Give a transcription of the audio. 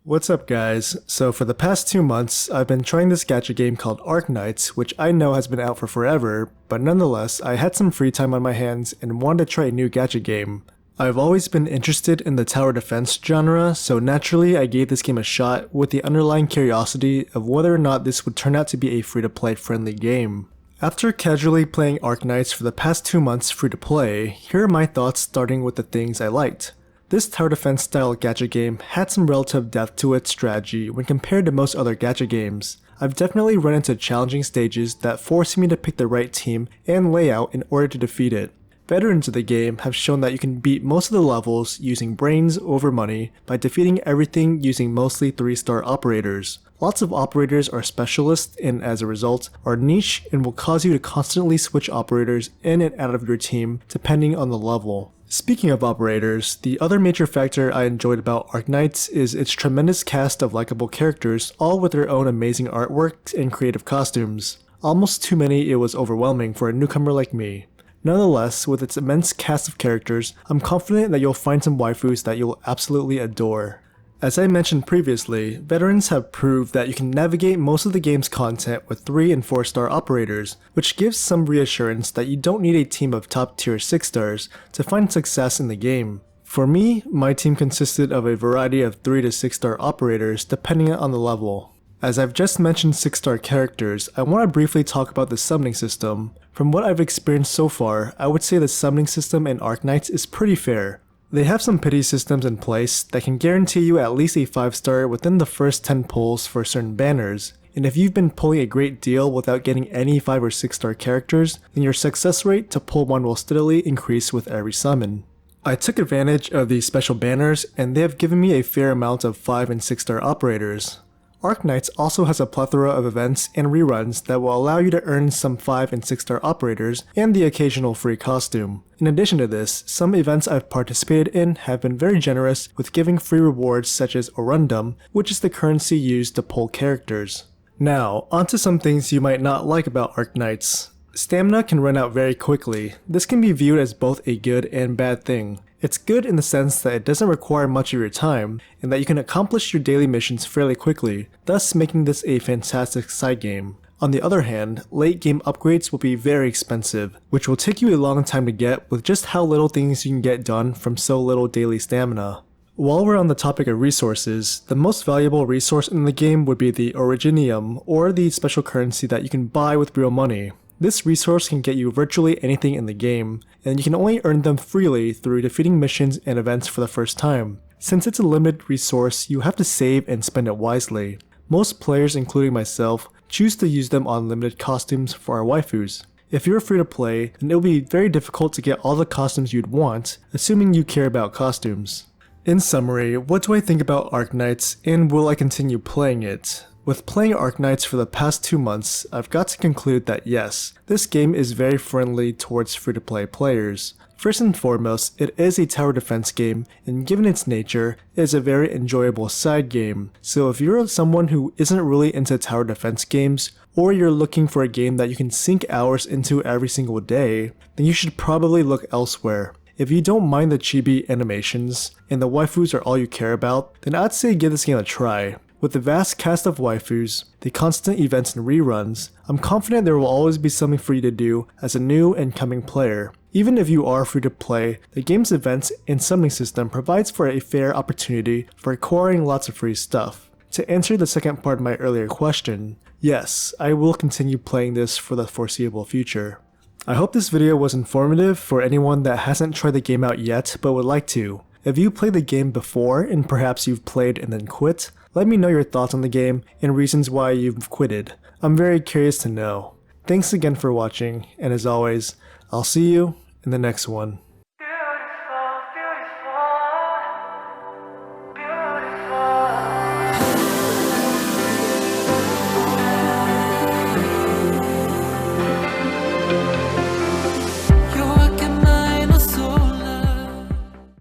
What's up guys? So for the past 2 months, I've been trying this gacha game called Arknights, which I know has been out for forever, but nonetheless, I had some free time on my hands and wanted to try a new gacha game. I've always been interested in the tower defense genre, so naturally I gave this game a shot with the underlying curiosity of whether or not this would turn out to be a free-to-play friendly game. After casually playing Arknights for the past 2 months free-to-play, here are my thoughts starting with the things I liked. This tower defense style gacha game had some relative depth to its strategy when compared to most other gacha games. I've definitely run into challenging stages that forced me to pick the right team and layout in order to defeat it. Veterans of the game have shown that you can beat most of the levels using brains over money by defeating everything using mostly 3-star operators. Lots of operators are specialists and as a result are niche and will cause you to constantly switch operators in and out of your team depending on the level. Speaking of operators, the other major factor I enjoyed about Arknights is its tremendous cast of likable characters, all with their own amazing artwork and creative costumes. Almost too many, it was overwhelming for a newcomer like me. Nonetheless, with its immense cast of characters, I'm confident that you'll find some waifus that you'll absolutely adore. As I mentioned previously, veterans have proved that you can navigate most of the game's content with 3 and 4-star operators, which gives some reassurance that you don't need a team of top tier 6 stars to find success in the game. For me, my team consisted of a variety of 3 to 6-star operators depending on the level. As I've just mentioned 6-star characters, I want to briefly talk about the summoning system. From what I've experienced so far, I would say the summoning system in Arknights is pretty fair. They have some pity systems in place that can guarantee you at least a 5-star within the first 10 pulls for certain banners, and if you've been pulling a great deal without getting any 5 or 6-star characters, then your success rate to pull one will steadily increase with every summon. I took advantage of these special banners and they have given me a fair amount of 5 and 6-star operators. Arknights also has a plethora of events and reruns that will allow you to earn some 5 and 6-star operators and the occasional free costume. In addition to this, some events I've participated in have been very generous with giving free rewards such as Orundum, which is the currency used to pull characters. Now, onto some things you might not like about Arknights. Stamina can run out very quickly. This can be viewed as both a good and bad thing. It's good in the sense that it doesn't require much of your time, and that you can accomplish your daily missions fairly quickly, thus making this a fantastic side game. On the other hand, late game upgrades will be very expensive, which will take you a long time to get with just how little things you can get done from so little daily stamina. While we're on the topic of resources, the most valuable resource in the game would be the Originium, or the special currency that you can buy with real money. This resource can get you virtually anything in the game, and you can only earn them freely through defeating missions and events for the first time. Since it's a limited resource, you have to save and spend it wisely. Most players, including myself, choose to use them on limited costumes for our waifus. If you're free to play, then it will be very difficult to get all the costumes you'd want, assuming you care about costumes. In summary, what do I think about Arknights, and will I continue playing it? With playing Arknights for the past 2 months, I've got to conclude that yes, this game is very friendly towards free-to-play players. First and foremost, it is a tower defense game, and given its nature, it is a very enjoyable side game. So if you're someone who isn't really into tower defense games, or you're looking for a game that you can sink hours into every single day, then you should probably look elsewhere. If you don't mind the chibi animations, and the waifus are all you care about, then I'd say give this game a try. With the vast cast of waifus, the constant events and reruns, I'm confident there will always be something for you to do as a new and coming player. Even if you are free to play, the game's events and summoning system provides for a fair opportunity for acquiring lots of free stuff. To answer the second part of my earlier question, yes, I will continue playing this for the foreseeable future. I hope this video was informative for anyone that hasn't tried the game out yet but would like to. If you played the game before and perhaps you've played and then quit, let me know your thoughts on the game and reasons why you've quitted. I'm very curious to know. Thanks again for watching, and as always, I'll see you in the next one.